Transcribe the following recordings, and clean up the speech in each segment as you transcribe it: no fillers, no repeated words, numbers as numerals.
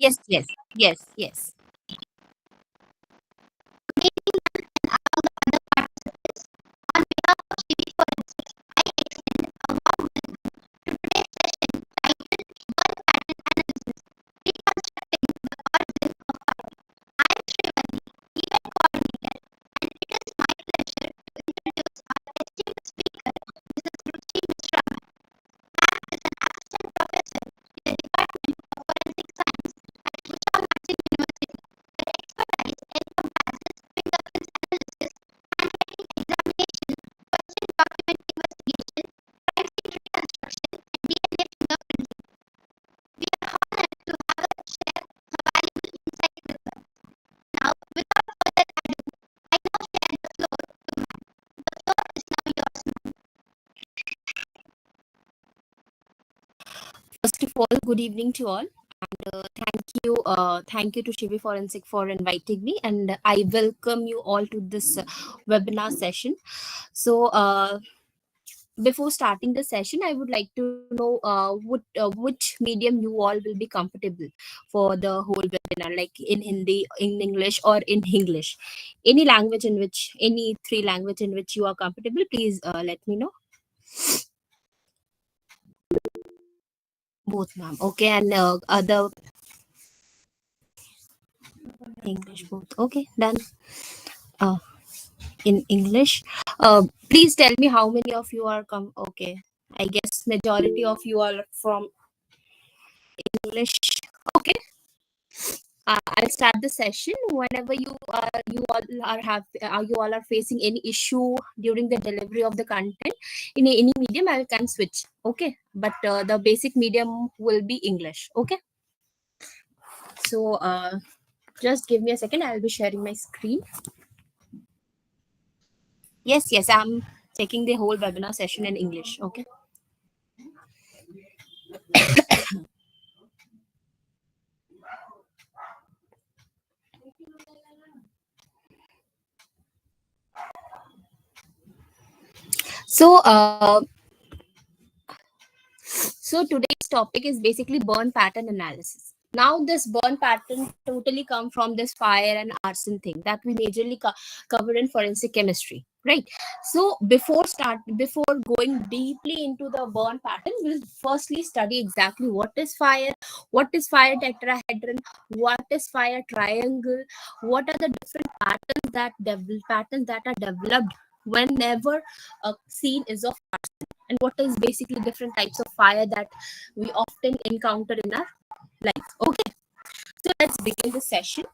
Yes, yes, yes, yes. On behalf of Shivi Forensics, I extend a warm welcome to today's session titled Burn Pattern Analysis, Reconstructing the Origin of Fire. I am Srivati, event coordinator, and it is my pleasure to introduce our esteemed speaker, Mrs. Ruchi Mishra. Ma'am is an assistant professor in the Department of Forensic Science at Usha University. Her expertise encompasses fingerprints analysis, handwriting examination, question document investigation, crime scene reconstruction, and DNA fingerprinting. We are honored to have her share her valuable insights with us. Now, without further ado, I now share the floor to Ma'am. The floor is now yours, ma'am. First of all, good evening to all. Thank you to Shivi Forensic for inviting me, and I welcome you all to this webinar session. So, before starting the session, I would like to know which medium you all will be comfortable for the whole webinar, like in Hindi, in English, or in English. Any language in which, any three language in which you are comfortable, please let me know. Both, ma'am. Okay, and other English both. Okay, done. Uh, in English. Please tell me how many of you are okay. I guess majority of you are from English. Okay. I'll start the session. Whenever you all are facing any issue during the delivery of the content in any medium, I can switch. Okay, but the basic medium will be English. Okay. So just give me a second. I'll be sharing my screen. Yes, yes, I'm taking the whole webinar session in English. Okay. So, today's topic is basically burn pattern analysis. Now, this burn pattern totally come from this fire and arson thing that we majorly cover in forensic chemistry, right? So, before going deeply into the burn pattern, we'll firstly study exactly what is fire tetrahedron, what is fire triangle, what are the different patterns that are developed whenever a scene is of arson, and what is basically different types of fire that we often encounter in our life. Okay, so let's begin the session.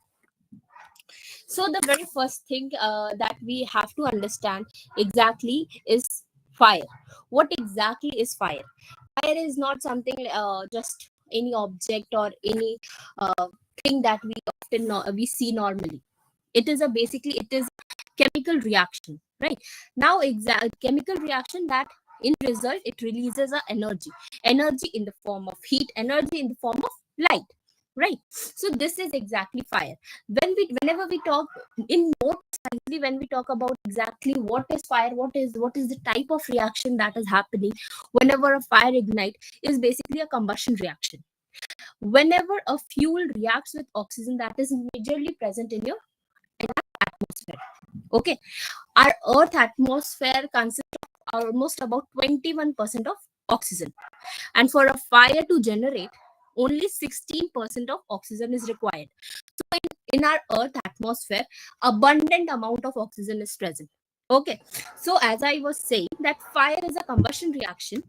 So the very first thing that we have to understand exactly is fire. What exactly is fire? Fire is not something just any object or any uh, thing that we see normally. It is chemical reaction, right? Now, chemical reaction that in result it releases a energy in the form of heat, energy in the form of light, right? So this is exactly fire. Whenever we talk in more precisely, when we talk about exactly what is fire, what is the type of reaction that is happening whenever a fire ignite, is basically a combustion reaction. Whenever a fuel reacts with oxygen that is majorly present in your atmosphere. Okay, our earth atmosphere consists of almost about 21% of oxygen, and for a fire to generate, only 16% of oxygen is required. So in our earth atmosphere, abundant amount of oxygen is present. Okay, so as I was saying, that fire is a combustion reaction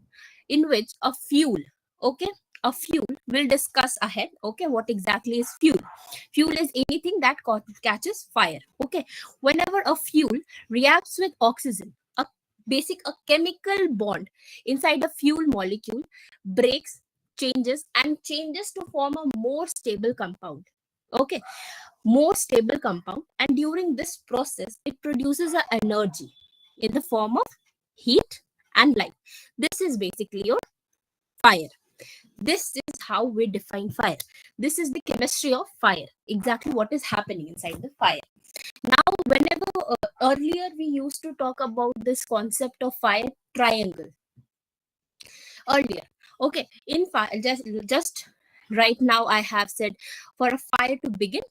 in which a fuel, okay, a fuel, we'll discuss ahead. Okay, what exactly is fuel? Fuel is anything that catches fire. Okay, whenever a fuel reacts with oxygen, a chemical bond inside a fuel molecule breaks, changes to form a more stable compound. Okay, more stable compound, and during this process it produces a energy in the form of heat and light. This is basically your fire. This is how we define fire. This is the chemistry of fire, exactly what is happening inside the fire. Now, whenever earlier we used to talk about this concept of fire triangle earlier. Okay, in fire, just right now I have said, for a fire to begin,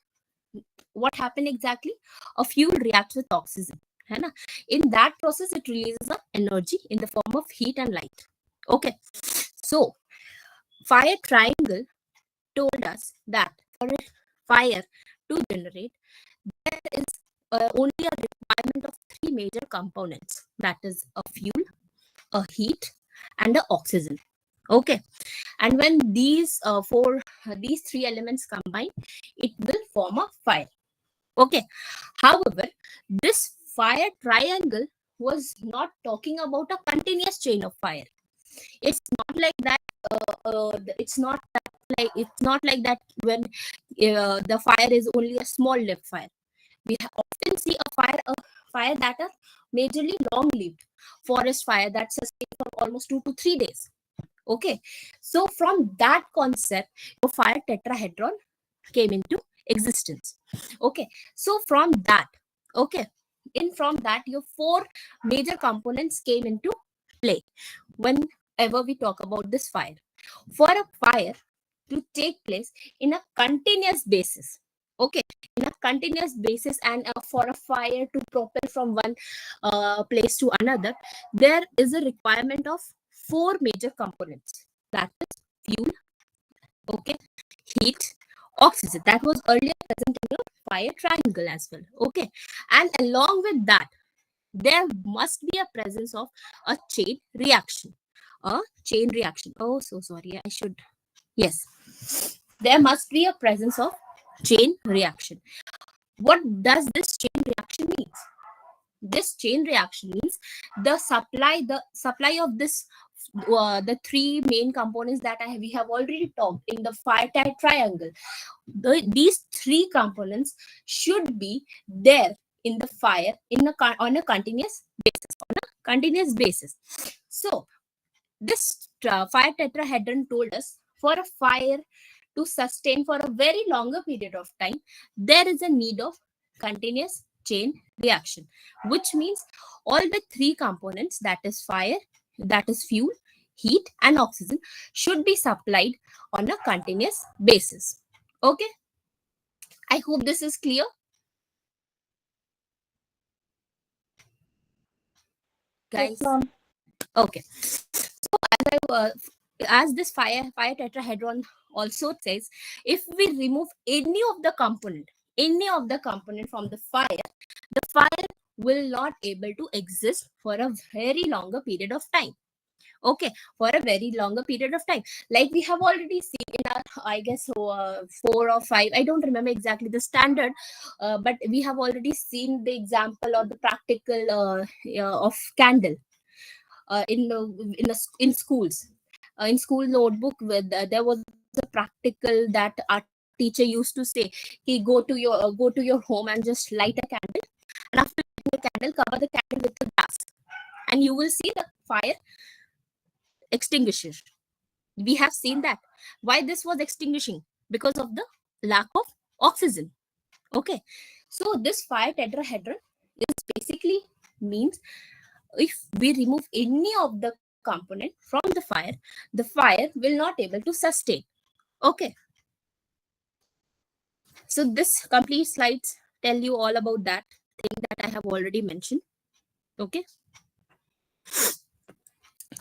what happened exactly? A fuel reacts with oxygen, है ना? In that process it releases a energy in the form of heat and light. Okay, so fire triangle told us that for a fire to generate, there is only a requirement of three major components, that is a fuel, a heat, and a oxygen. Okay, and when these three elements combine, it will form a fire. Okay, however, this fire triangle was not talking about a continuous chain of fire. It's not like that. It's not like that when the fire is only a small lived fire. We often see a fire that are majorly long lived forest fire that sustain for almost 2 to 3 days. Okay, so from that concept, your fire tetrahedron came into existence. Okay, so from that, okay, from that, your four major components came into play whenever we talk about this fire. For a fire to take place in a continuous basis, okay, in a continuous basis, and for a fire to propel from one place to another, there is a requirement of four major components, that is fuel, okay, heat, oxygen, that was earlier present in your fire triangle as well. Okay, and along with that, there must be a presence of a chain reaction. A chain reaction. Oh, so sorry. I should. Yes. There must be a presence of chain reaction. What does this chain reaction mean? This chain reaction means the supply of this the three main components that we have already talked in the fire type triangle. These three components should be there in the fire on a continuous basis. So this fire tetrahedron told us, for a fire to sustain for a very longer period of time, there is a need of continuous chain reaction, which means all the three components, that is fire, that is fuel, heat, and oxygen, should be supplied on a continuous basis. Okay, I hope this is clear. Yes, Guys, ma'am. okay. So as this fire tetrahedron also says, if we remove any of the component from the fire will not able to exist for a very longer period of time. Okay, for a very longer period of time, like we have already seen in our, I guess, four or five, I don't remember exactly the standard, but we have already seen the example or the practical of candle in schools. In school notebook, with there was a practical that our teacher used to say, he go to your home and just light a candle, and after lighting the candle, cover the candle with the glass, and you will see the fire extinguisher. We have seen that. Why this was extinguishing? Because of the lack of oxygen. Okay, so this fire tetrahedron is basically means, if we remove any of the component from the fire will not able to sustain. Okay, so this complete slides tell you all about that thing that I have already mentioned. Okay,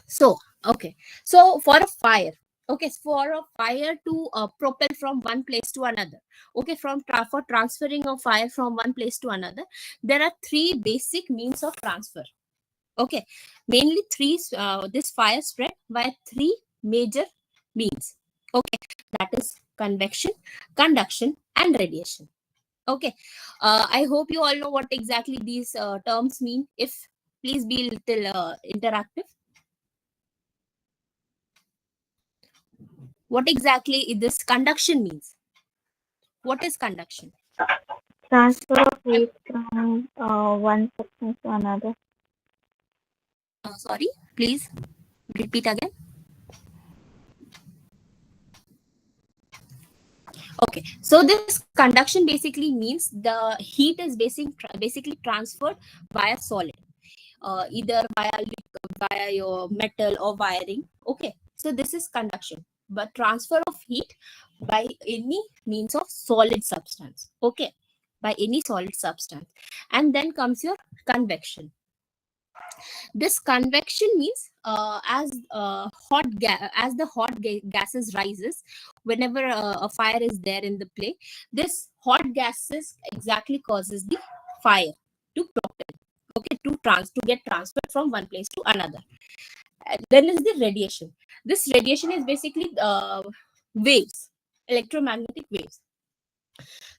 so okay, so for a fire, okay, for a fire to propel from one place to another, okay, for transferring a fire from one place to another, there are three basic means of transfer. Okay, mainly this fire spread by three major means. Okay, that is convection, conduction, and radiation. Okay, I hope you all know what exactly these terms mean. If please be a little interactive. What exactly this conduction means? What is conduction? Transfer of heat from one substance to another. Sorry, please repeat again. Okay, so this conduction basically means the heat is basically transferred via solid, either via your metal or wiring. Okay, so this is conduction. But transfer of heat by any means of solid substance. Okay, by any solid substance. And then comes your convection. This convection means as the gases rises, whenever a fire is there in the play, this hot gases exactly causes the fire to propel. Okay, to get transferred from one place to another. Then is the radiation. This radiation is basically waves, electromagnetic waves.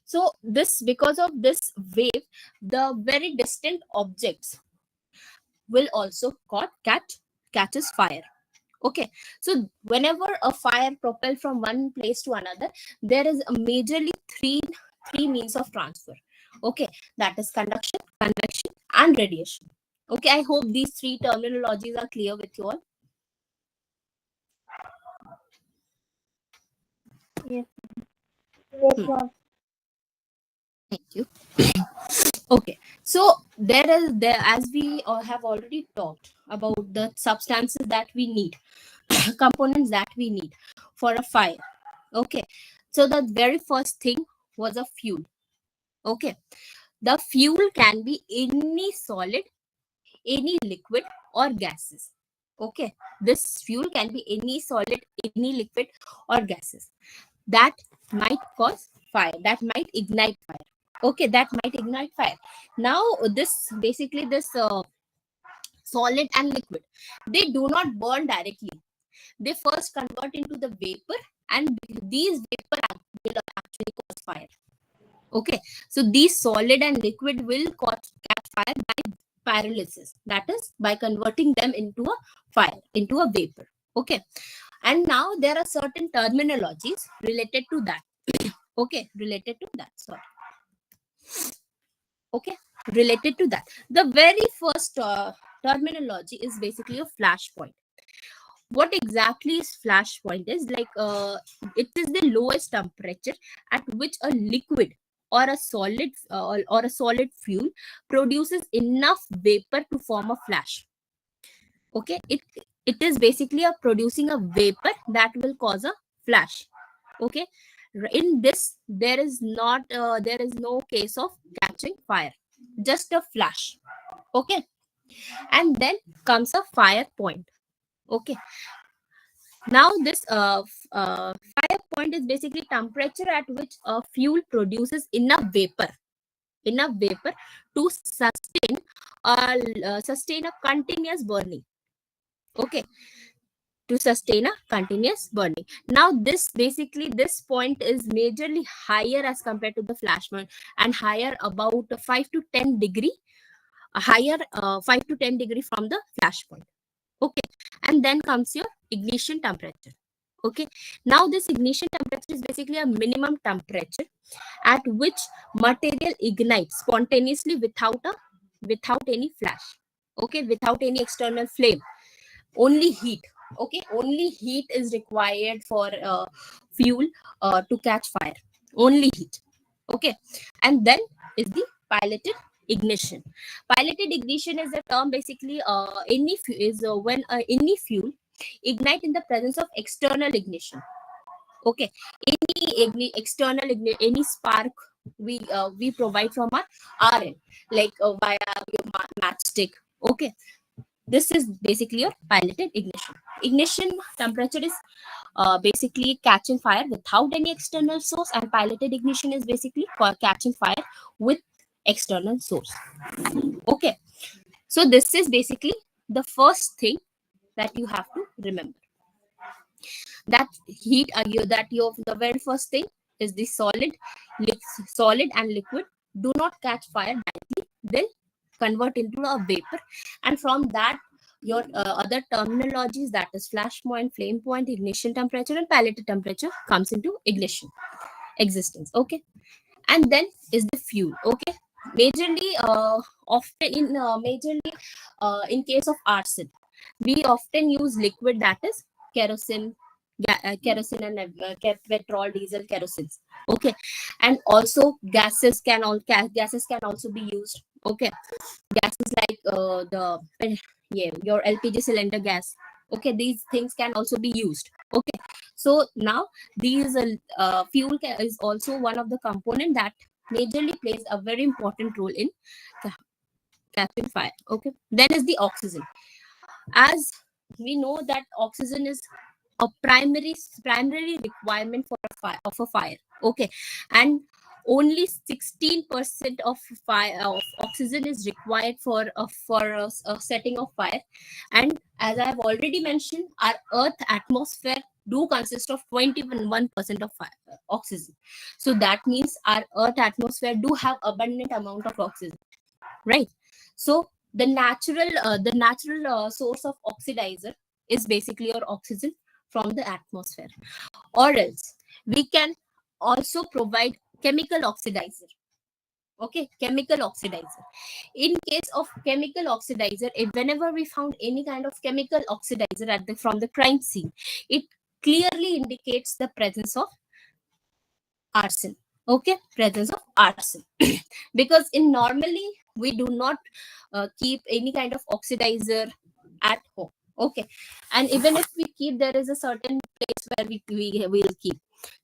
So this, because of this wave, the very distant objects will also catches fire. Okay, so whenever a fire propel from one place to another, there is a majorly three means of transfer. Okay, that is conduction, convection, and radiation. Okay, I hope these three terminologies are clear with you all. Yes. Thank you. Okay, so there as we have already talked about the substances that we need, components that we need for a fire. Okay, so the very first thing was a fuel. Okay, the fuel can be any solid, any liquid, or gases. Okay, this fuel can be any solid, any liquid, or gases that might cause fire, that might ignite fire. Okay, that might ignite fire. Now this basically this solid and liquid, they do not burn directly. They first convert into the vapor, and these vapor will actually cause fire. Okay, so these solid and liquid will catch fire by pyrolysis, that is by converting them into a fire, into a vapor. Okay, and now there are certain terminologies related to that. Okay, related to that, sorry. Okay, related to that, the very first terminology is basically a flash point. What exactly is flash point is like, it is the lowest temperature at which a liquid or a solid fuel produces enough vapor to form a flash. Okay, it is basically a producing a vapor that will cause a flash. Okay, in this there is no case of catching fire, just a flash. Okay, and then comes a fire point. Okay, now this fire point is basically temperature at which a fuel produces enough vapor to sustain a continuous burning. Okay, to sustain a continuous burning. Now this basically this point is majorly higher as compared to the flash point, and higher about 5 to 10 degree higher, 5 to 10 degree from the flash point. Okay, and then comes your ignition temperature. Okay, now this ignition temperature is basically a minimum temperature at which material ignites spontaneously without any flash. Okay, without any external flame, only heat. Okay, only heat is required for fuel to catch fire, only heat. Okay, and then is the piloted ignition. Piloted ignition is a term basically, is when any fuel ignite in the presence of external ignition. Okay, any spark we provide from our end, like via your matchstick. Okay, this is basically a piloted ignition. Ignition temperature is basically catching fire without any external source, and piloted ignition is basically catching fire with external source. Okay, so this is basically the first thing that you have to remember. That heat, the very first thing is the solid and liquid do not catch fire directly, they'll convert into a vapor, and from that your other terminologies, that is flash point, flame point, ignition temperature, and piloted temperature comes into ignition existence. Okay, and then is the fuel. Okay, majorly in case of arson, we often use liquid, that is kerosene, kerosene and petrol, diesel, kerosene. Okay, and also gases can also be used. Okay, gases like your LPG cylinder gas. Okay, these things can also be used. Okay, So now these fuel is also one of the component that majorly plays a very important role in catching fire. Okay, then is the oxygen. As we know that oxygen is a primary requirement for a fire of a fire. Okay, and only 16% of fire of oxygen is required for a setting of fire. And as I have already mentioned, our earth atmosphere do consist of 21% of fire, oxygen. So that means our earth atmosphere do have abundant amount of oxygen, right? So the natural source of oxidizer is basically your oxygen from the atmosphere. Or else we can also provide chemical oxidizer. Okay, chemical oxidizer. In case of chemical oxidizer, if whenever we found any kind of chemical oxidizer from the crime scene, it clearly indicates the presence of arson. Okay, presence of arson. Because in normally we do not keep any kind of oxidizer at home. Okay, and even if we keep, there is a certain place where we will keep,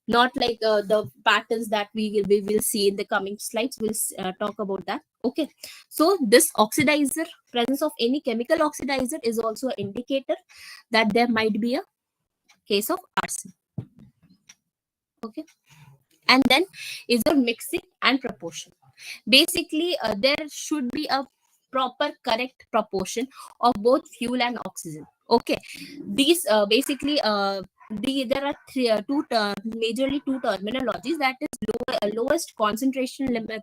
not like the patterns that we will see in the coming slides. We'll talk about that. Okay, so this oxidizer, presence of any chemical oxidizer, is also an indicator that there might be a case of arson. Okay, and then is your mixing and proportion. Basically there should be a proper correct proportion of both fuel and oxygen. Okay, these basically there are majorly two terminologies, that is lowest concentration limit,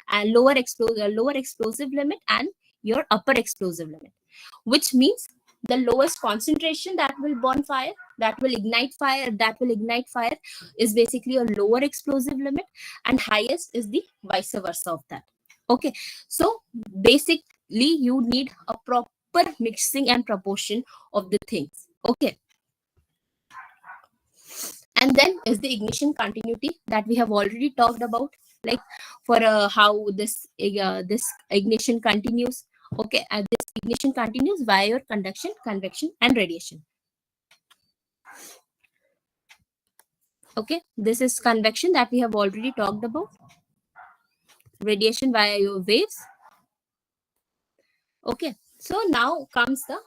and lower explosive limit, and your upper explosive limit. Which means the lowest concentration that will burn fire, that will ignite fire is basically a lower explosive limit, and highest is the vice versa of that. Okay, so basically you need a proper mixing and proportion of the things. Okay, and then is the ignition continuity that we have already talked about, like for how this ignition continues. Okay, and this ignition continues via your conduction, convection, and radiation. Okay, this is convection that we have already talked about, radiation via your waves. Okay, so now comes the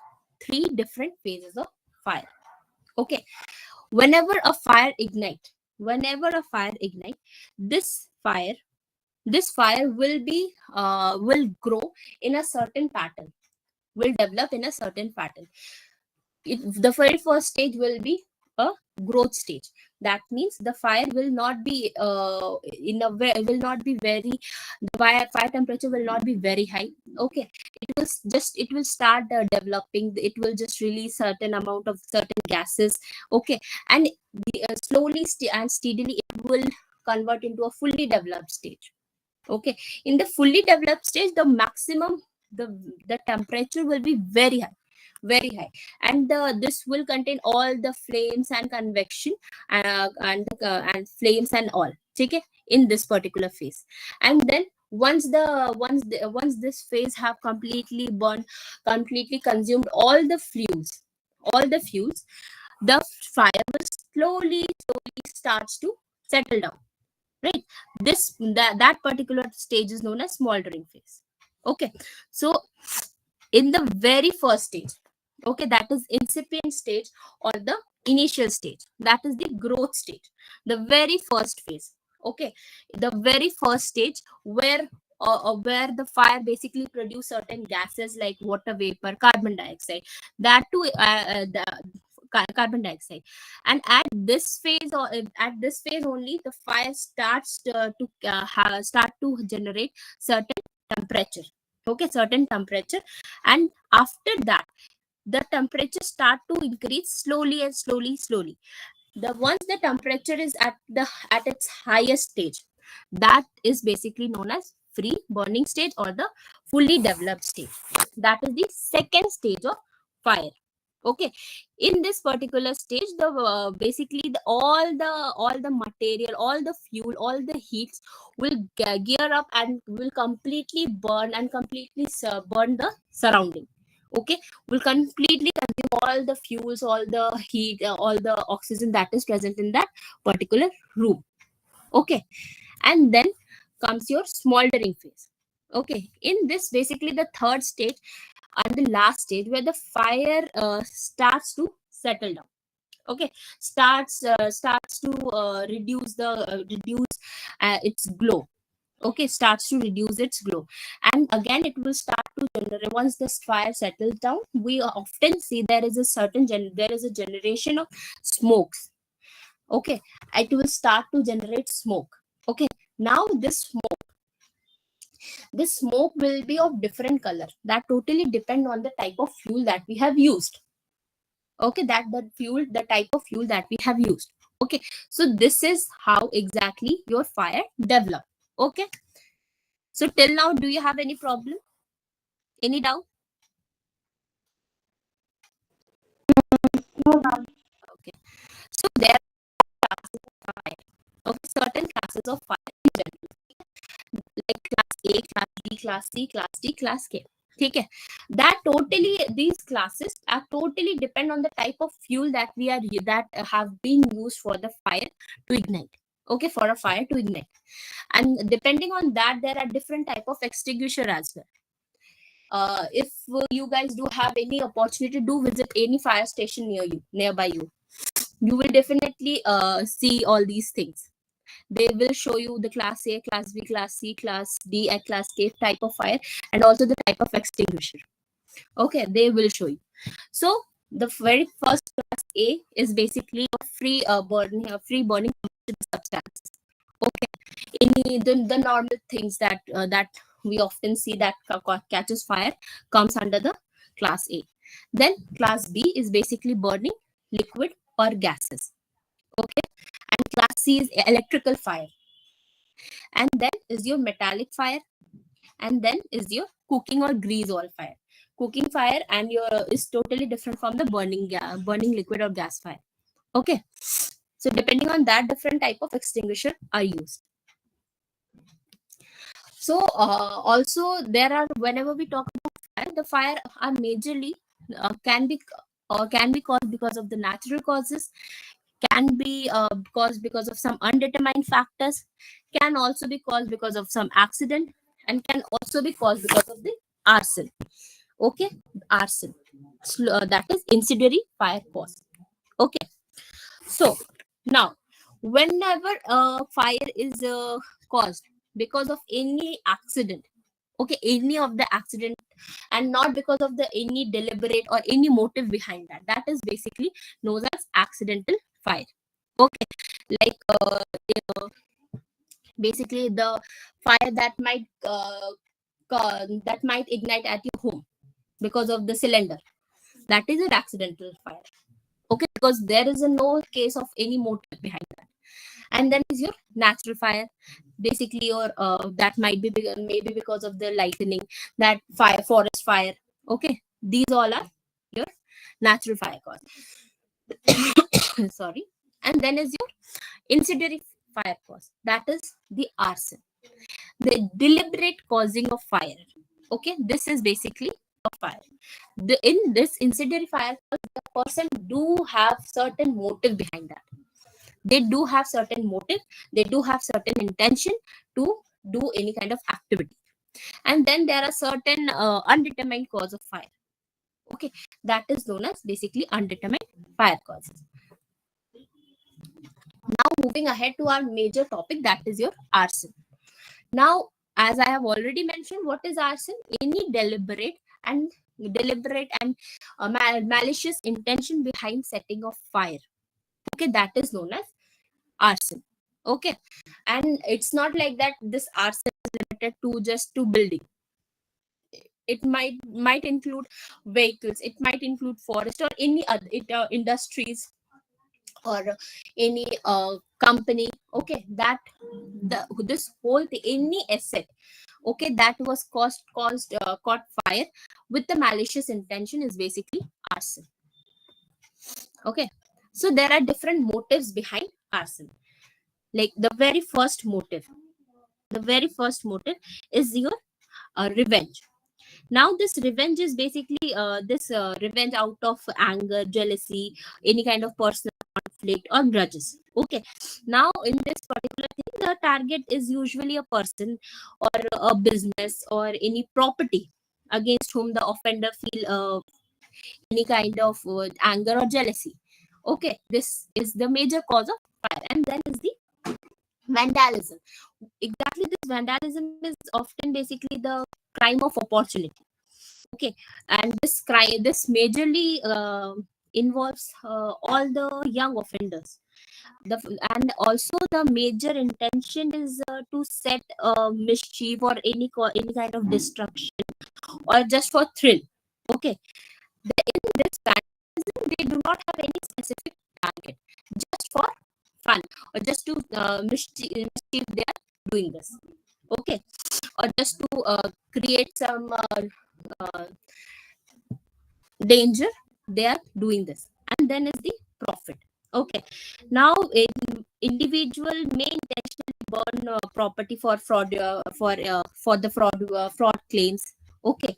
three different phases of fire. Okay, whenever a fire ignite, this fire will grow in a certain pattern, will develop in a certain pattern. The very first stage will be a growth stage. That means the fire will not be in a way, will not be very, the fire temperature will not be very high. Okay, it will start developing, it will just release certain amount of certain gases. Okay, and slowly and steadily it will convert into a fully developed stage. Okay, in the fully developed stage, the maximum, the the temperature will be very high, very high. And this will contain all the flames and convection, and flames and all. Okay, in this particular phase. And then once this phase have completely burned, completely consumed all the fuels, the fire will slowly starts to settle down, right? That particular stage is known as smoldering phase. Okay, so in the very first stage, okay, that is incipient stage, or the initial stage, that is the growth stage, the very first phase. Okay, the very first stage where the fire basically produce certain gases like water vapor, carbon dioxide, that too carbon dioxide. And at this phase only, the fire starts start to generate certain temperature. Okay, certain temperature. And after that, the temperature start to increase slowly and slowly. The once the temperature is at its highest stage, that is basically known as free burning stage, or the fully developed stage. That is the second stage of fire. Okay, in this particular stage, the basically all the material, all the fuel, all the heats will gear up and will completely burn and completely burn the surrounding. Okay, will completely consume all the fuels, all the heat, all the oxygen that is present in that particular room. Okay, and then comes your smoldering phase. Okay, in this, basically the third stage and the last stage where the fire starts to settle down. Okay, starts to reduce its glow. Okay, starts to reduce its glow, and again it will start to generate. Once the fire settles down, we often see there is a there is a generation of smokes. Okay, it will start to generate smoke. Okay, now this smoke will be of different color. That totally depend on the type of fuel that we have used. Okay, that the type of fuel that we have used. Okay, so this is how exactly your fire develop. Okay, so till now, do you have any problem, any doubt? No, ma'am. Okay, so there are classes of fire. Okay, certain classes of fire in general, like class A, class B, class C, class D, class K. ठीक है, that totally, these classes are totally depend on the type of fuel that we are that have been used for the fire to ignite. Okay, for a fire to ignite, and depending on that, there are different type of extinguisher as well. If you guys do have any opportunity, do visit any fire station nearby you. You will definitely see all these things. They will show you the class A, class B, class C, class D, and class K type of fire, and also the type of extinguisher. Okay, they will show you. So the very first class A is basically a free burning substance. Okay, any the normal things that we often see that catches fire comes under the class A. Then class B is basically burning liquid or gases. Okay, and class C is electrical fire, and then is your metallic fire, and then is your cooking or grease oil fire. Cooking fire and your is totally different from the burning liquid or gas fire. Okay, so depending on that, different type of extinguisher are used. So also there are, whenever we talk about fire, the fire are majorly can be caused because of the natural causes, can be caused because of some undetermined factors, can also be caused because of some accident, and can also be caused because of the arson. Okay, arson. That is incendiary fire cause. Okay, so now, whenever a fire is caused because of any accident, okay, any of the accident, and not because of the any deliberate or any motive behind that, that is basically known as accidental fire. Okay, like basically the fire that might ignite at your home because of the cylinder, that is an accidental fire. Okay, because there is a no case of any motive behind that. And then is your natural fire, basically your that might be maybe because of the lightning, that fire, forest fire. Okay, these all are your natural fire cause. Sorry. And then is your incendiary fire cause, that is the arson, the deliberate causing of fire. Okay, this is basically a fire. In this incendiary fire, the person do have certain motive behind that. They do have certain motive, they do have certain intention to do any kind of activity. And then there are certain undetermined cause of fire. Okay, that is known as basically undetermined fire causes. Now moving ahead to our major topic, that is your arson. Now, as I have already mentioned, what is arson? Any deliberate and malicious intention behind setting of fire. Okay, that is known as arson. Okay, and it's not like that this arson is limited to just to building. It might include vehicles, it might include forest or any other industries, or any company. Okay, that this whole thing, any asset, okay, that was caught fire with the malicious intention is basically arson. Okay, so there are different motives behind arson. Like the very first motive is your revenge. Now this revenge is basically this revenge out of anger, jealousy, any kind of personal conflict or grudges. Okay, now in this particular thing, the target is usually a person or a business or any property against whom the offender feel any kind of anger or jealousy. Okay, this is the major cause of fire. And then is the vandalism. Exactly, this vandalism is often basically the crime of opportunity. Okay, and this crime, this majorly involves all the young offenders. And also the major intention is to set mischief or any kind of destruction or just for thrill. Okay, in this vandalism they do not have any specific target, just for fun or just to mischief they are doing this. Okay, or just to create some uh, danger, they are doing this. And then is the profit. Okay, now individual may intentionally burn property for fraud, for the fraud claims. Okay,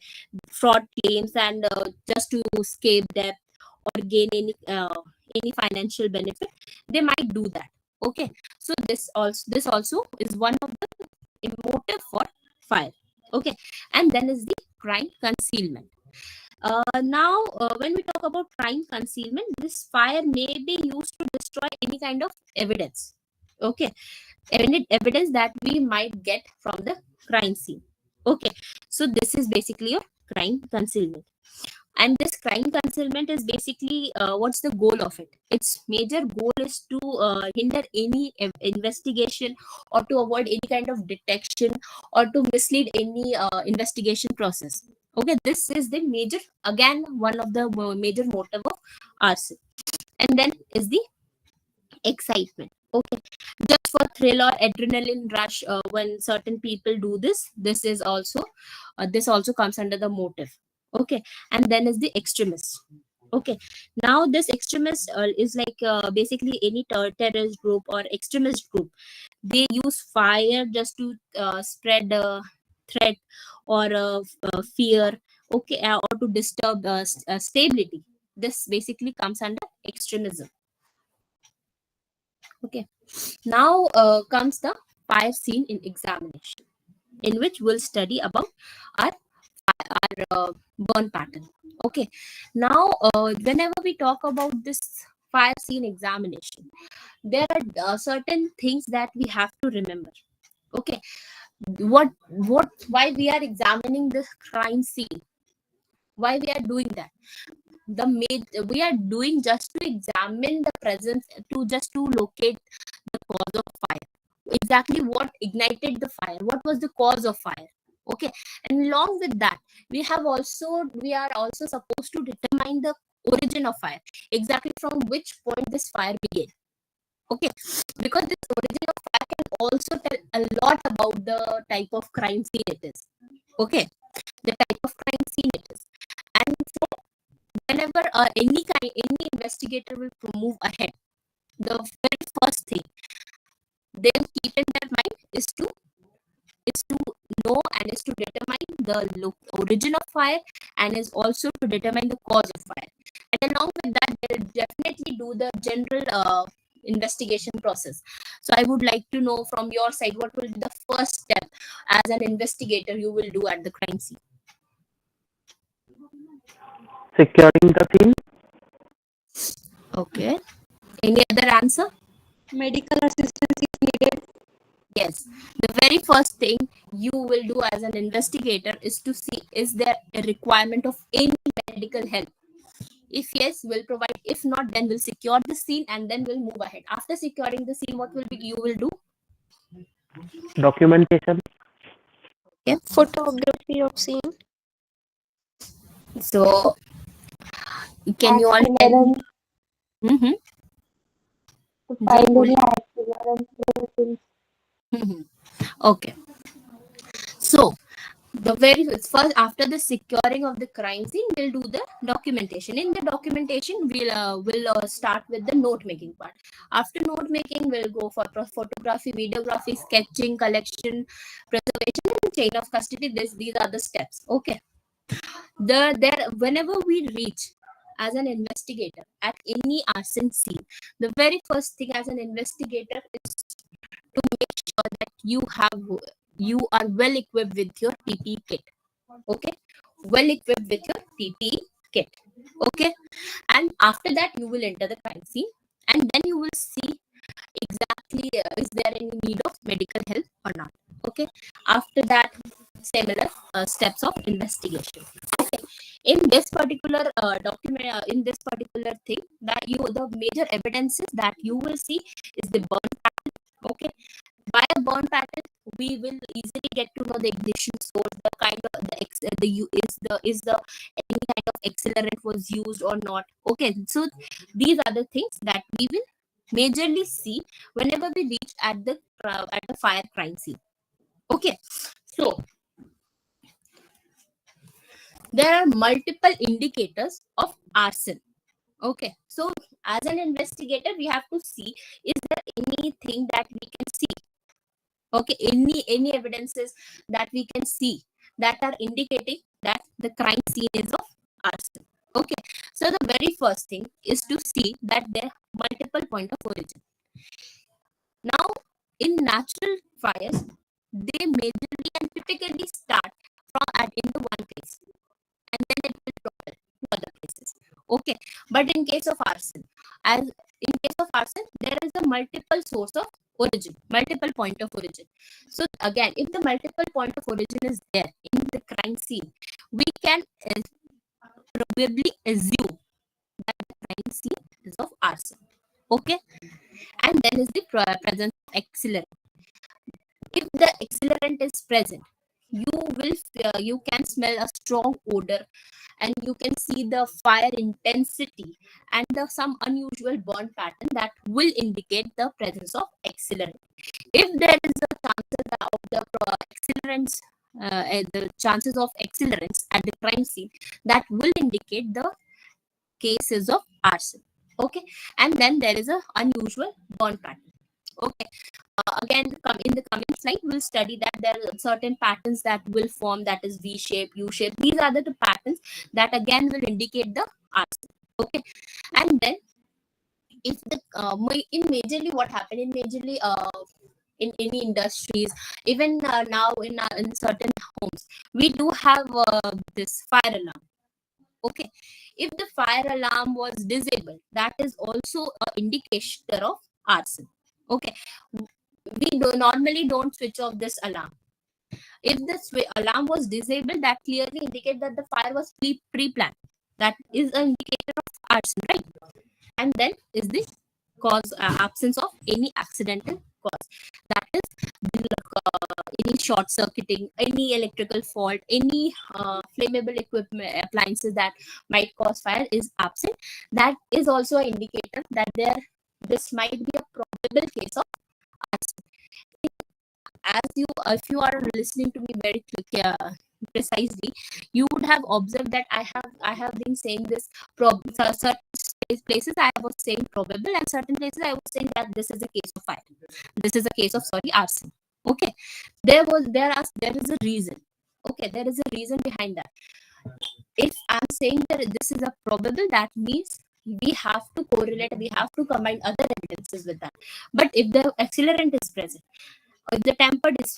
fraud claims, and just to escape debt or gain any financial benefit, they might do that. Okay, so this also is one of the motive for fire. Okay, and then is the crime concealment. Now, when we talk about crime concealment, this fire may be used to destroy any kind of evidence. Okay, any evidence that we might get from the crime scene. Okay, so this is basically your crime concealment. And this crime concealment is basically what's the goal of it? Its major goal is to hinder any investigation or to avoid any kind of detection or to mislead any investigation process. Okay, this is the major, again, one of the major motive of arson. And then is the excitement. Okay, just for thrill or adrenaline rush, when certain people do this, this also comes under the motive. Okay, and then is the extremist. Okay, now this extremist is like basically any terrorist group or extremist group. They use fire just to spread threat or fear. Okay, or to disturb stability. This basically comes under extremism. Okay, now comes the fire scene in examination, in which we'll study about our burn pattern. Okay, now whenever we talk about this fire scene examination, there are certain things that we have to remember. Okay, why we are examining the crime scene, why we are doing that? We are doing just to examine the presence, to just to locate the cause of fire, exactly what ignited the fire, what was the cause of fire. Okay, and along with that, we are also supposed to determine the origin of fire, exactly from which point this fire began. Okay, because this origin of fire can also tell a lot about the type of crime scene it is. Okay, the type of crime scene it is. And so whenever any investigator will move ahead, the very first thing they'll keep in their mind is to know and is to determine the origin of fire, and is also to determine the cause of fire. And along with that, they'll definitely do the general investigation process. So I would like to know from your side, what will be the first step as an investigator you will do at the crime scene? Securing the scene. Okay, any other answer? Medical assistance is needed. Yes, the very first thing you will do as an investigator is to see, is there a requirement of any medical help? If yes, we'll provide. If not, then we'll secure the scene and then we'll move ahead. After securing the scene, what will be you will do? Documentation. Yeah. Photography of scene. So can you all tell? Accident. Mm-hmm. To find any accident. Mm-hmm. Okay. So the very first, after the securing of the crime scene, we'll do the documentation. In the documentation, we'll start with the note making part. After note making, we'll go for photography, videography, sketching, collection, preservation, and chain of custody. These are the steps. Okay, Whenever we reach as an investigator at any arson scene, the very first thing as an investigator is to make sure that you are well equipped with your PPE kit. Okay, well equipped with your PPE kit. Okay, and after that you will enter the crime scene, and then you will see exactly is there any need of medical help or not. Okay, after that, similar steps of investigation. Okay, in this particular document, in this particular thing, that you the major evidences that you will see is the burn pattern. Okay, by a burn pattern we will easily get to know the ignition source, the kind of the any kind of accelerant was used or not. Okay, so these are the things that we will majorly see whenever we reach at the fire crime scene. Okay, so there are multiple indicators of arson. Okay, so as an investigator we have to see, is there anything that we can see? Okay, any evidences that we can see that are indicating that the crime scene is of arson. Okay, so the very first thing is to see that there are multiple point of origin. Now, in natural fires, they majorly and typically start from at into one place, and then it will travel to other places. Okay, but in case of arson, as in case of arson, there is a multiple source of origin, multiple point of origin. So again, if the multiple point of origin is there in the crime scene, we can probably assume that the crime scene is of arson. Okay, and then is the presence of accelerant. If the accelerant is present, you can smell a strong odor, and you can see the fire intensity and some unusual burn pattern that will indicate the presence of accelerant. If there is a chances of the accelerants, the chances of accelerants at the crime scene, that will indicate the cases of arson. Okay, and then there is a unusual burn pattern. Okay, again, in the coming slide we'll study that there are certain patterns that will form, that is V shape, U shape. These are the patterns that again will indicate the arson. Okay, and then if the in majorly what happened in majorly in any industries, even now in certain homes, we do have this fire alarm. Okay, if the fire alarm was disabled, that is also an indicator of arson. Okay, we normally don't switch off this alarm. If the alarm was disabled, that clearly indicates that the fire was pre-planned. That is an indicator of arson, right? And then is the cause, absence of any accidental cause. That is the, any short circuiting, any electrical fault, any flammable equipment appliances that might cause fire is absent. That is also an indicator that this might be a probable case of arson. As you if you are listening to me very precisely, you would have observed that I have been saying this certain places I was saying probable, and certain places I was saying that this is a case of fire, this is a case of arson. Okay, there is a reason. Okay, there is a reason behind that. If I'm saying that this is a probable, that means we have to correlate, we have to combine other evidences with that. But if the accelerant is present, if the tempered is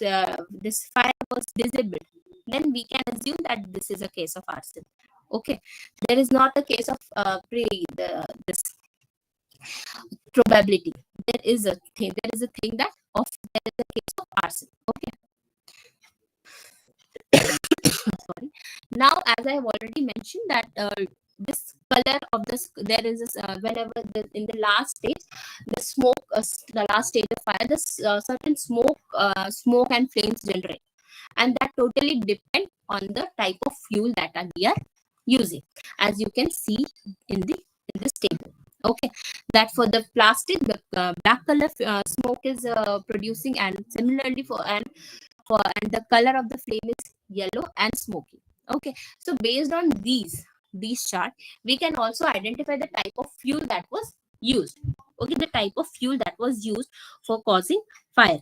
this fire was disabled, then we can assume that this is a case of arson. Okay, there is not a case of this probability. There is a thing. There is a thing that there is a case of arson. Okay. Sorry. Now, as I have already mentioned that this color of this, there is this, whenever in the last stage, the smoke, the last stage of fire, this certain smoke and flames generate, and that totally depend on the type of fuel that we are using, as you can see in this table. Okay, that for the plastic, the black color smoke is producing, and similarly and the color of the flame is yellow and smoky. Okay, so based on these chart, we can also identify the type of fuel that was used. Okay, the type of fuel that was used for causing fire.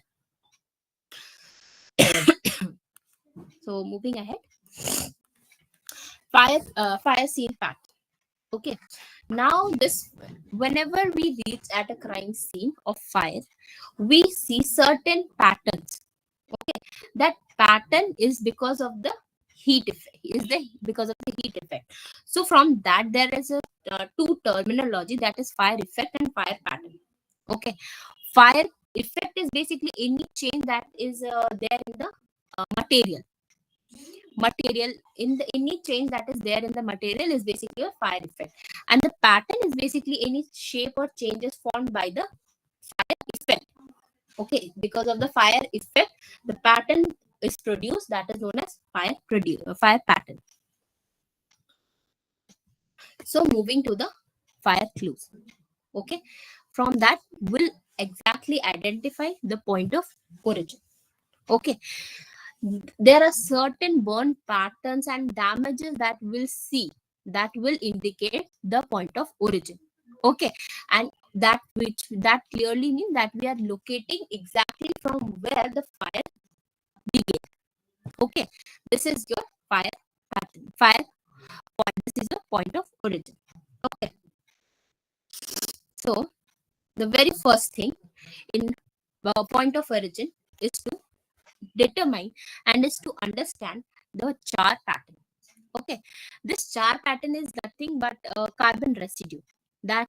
So moving ahead, Fire scene pattern. Okay, now this, whenever we reach at a crime scene of fire, we see certain patterns. Okay, that pattern is because of the heat effect, because of the heat effect. So from that, there is a two terminology, that is fire effect and fire pattern. Okay, fire effect is basically any change that is there in the material, in the any change that is there in the material is basically a fire effect, and the pattern is basically any shape or changes formed by the fire effect. Okay, because of the fire effect, the pattern is produced, that is known as fire pattern. So moving to the fire clues. Okay, from that we'll exactly identify the point of origin. Okay, there are certain burn patterns and damages that we'll see, that will indicate the point of origin. Okay, and that clearly means that we are locating exactly from where the fire began. Okay, this is your fire fire point, this is your point of origin. Okay, so the very first thing in point of origin is to determine and is to understand the char pattern. Okay, this char pattern is nothing but carbon residue that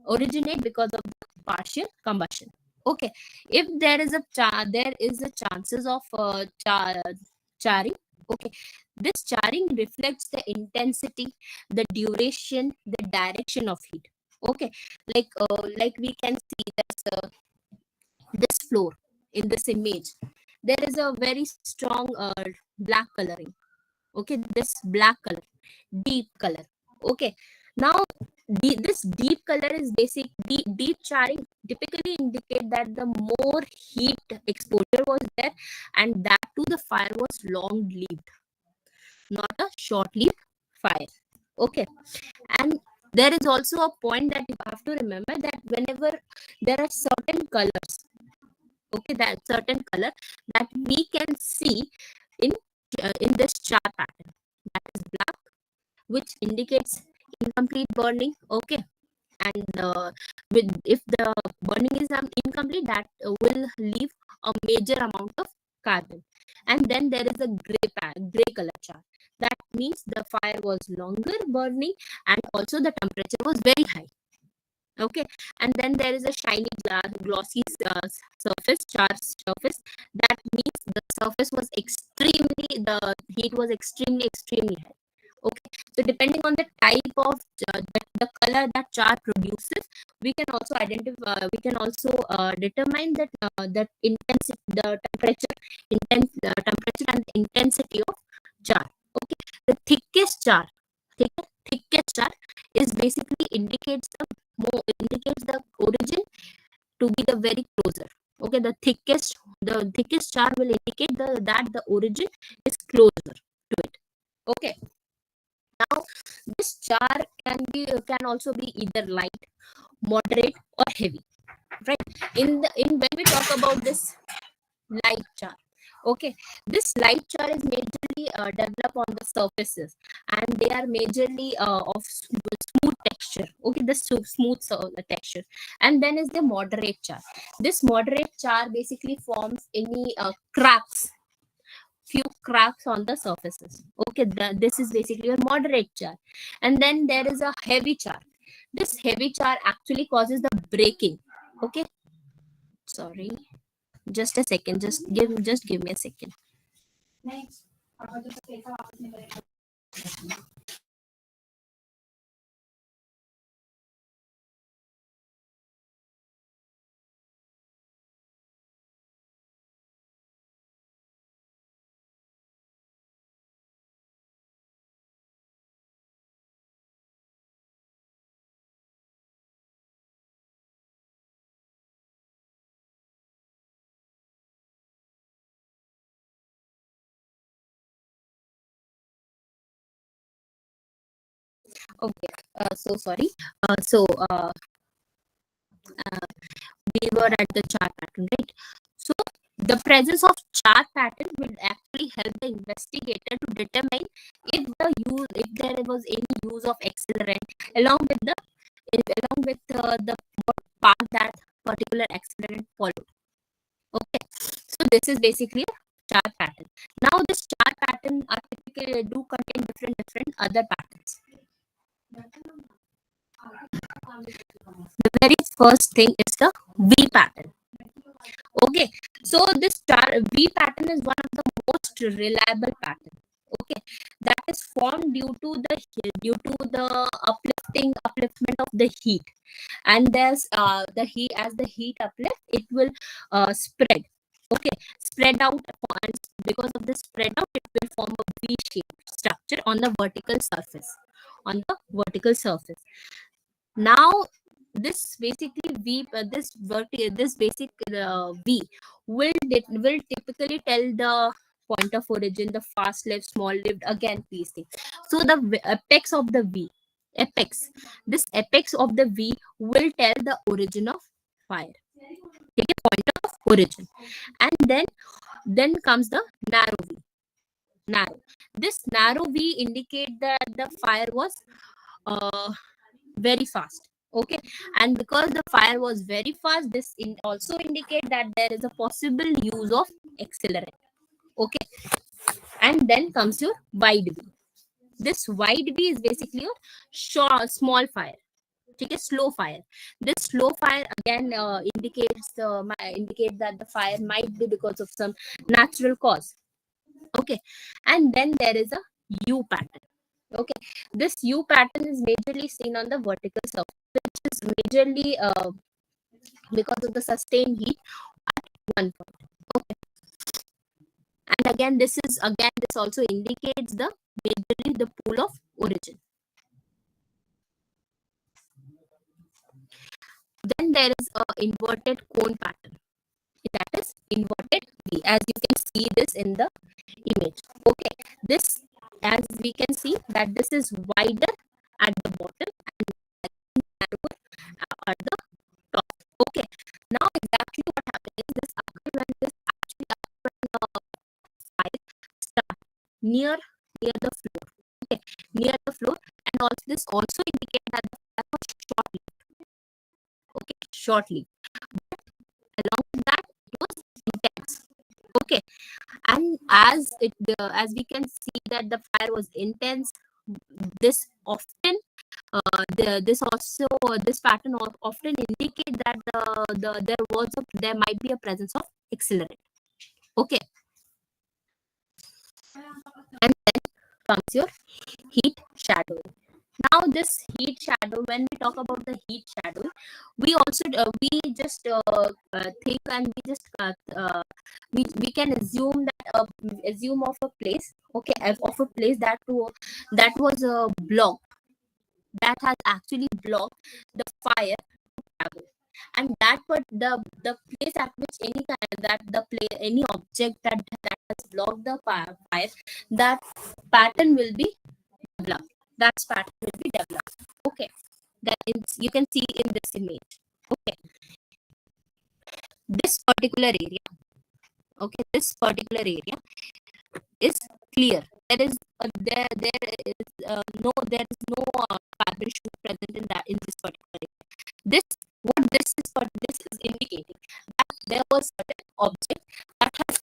originate because of the partial combustion. Okay, if there is there is a chances of charring. Okay, this charring reflects the intensity, the duration, the direction of heat. Okay, like we can see this floor in this image, there is a very strong black coloring. Okay, this black color, deep color. Okay, now this deep color is deep charring typically indicate that the more heat exposure was there, and that too the fire was long lived, not a short lived fire. Okay, and there is also a point that you have to remember, that whenever there are certain colors, okay, that certain color that we can see in this chart pattern, that is black, which indicates incomplete burning. Okay, and with if the burning is incomplete, that will leave a major amount of carbon. And then there is a gray color chart, that means the fire was longer burning, and also the temperature was very high. Okay, and then there is a shiny glossy surface, that means the surface was extremely, the heat was extremely high. Okay, so depending on the type of the color that char produces, we can also identify, we can also determine that intensity, the temperature and the intensity of char. Okay, the thickest char is basically indicates the origin to be the very closer. Okay, the thickest char will indicate that the origin is closer to it. Okay, now this char can also be either light, moderate, or heavy, right? In when we talk about this light char, okay, this light char is majorly developed on the surfaces, and they are majorly of smooth texture. Okay, the smooth texture. And then is the moderate char. This moderate char basically forms any few cracks on the surfaces. Okay, this is basically a moderate char. And then there is a heavy char. This heavy char actually causes the breaking. Okay, sorry, just a second, just give me a second. Okay, so sorry. We were at the chart pattern, right? So The presence of char pattern will actually help the investigator to determine if there was any use of accelerant along with the what path that particular accelerant followed. Okay, so this is basically a char pattern. Now this char pattern are typically do contain different other patterns. The very first thing is the V pattern. Okay, so this V pattern is one of the most reliable pattern. Okay, that is formed due to the upliftment of the heat, and there's the heat as the heat uplift, it will spread. Okay, spread out, and because of the spread out, it will form a V-shaped structure on the vertical surface. On the vertical surface. Now this basically this basic V will typically tell the point of origin, the fast lived, small lived, again these things. So the apex of the V, apex, this apex of the V will tell the origin of fire. Take a point of origin, and then comes the narrow V. Narrow. This narrow V indicate that the fire was uh, very fast. Okay, and because the fire was very fast, this also indicate that there is a possible use of accelerant. Okay, and then comes your wide V. This wide V is basically a small fire. Take a slow fire. This slow fire again indicate that the fire might be because of some natural cause. Okay, and then there is a U pattern. Okay, this U pattern is majorly seen on the vertical surface, which is majorly because of the sustained heat at one point. Okay, and this also indicates the majorly the pool of origin. Then there is a inverted cone pattern. That is inverted V, as you can see this in the image. Okay, this, as we can see that this is wider at the bottom and narrower at the top. Okay, now exactly what happens is this occurs when this actually fire start near the floor. Okay, near the floor, and also this also indicates that the fire was shortly. Okay, shortly. Along with that, it was intense. Okay, and as we can see that the fire was intense, this often this pattern often indicate that there might be a presence of accelerant. Okay, and then comes your heat shadowing. Now this heat shadow, when we talk about the heat shadow, we also think, and we can assume that assume of a place. Okay, of a place that was a block that has actually blocked the fire to travel, and the place at which any object that has blocked the fire, that pattern will be developed. That pattern will be developed. Okay, that is, you can see in this image. Okay, this particular area. Okay, this particular area is clear. There is no carbon shoot present in this particular area. This is indicating that there was certain object that has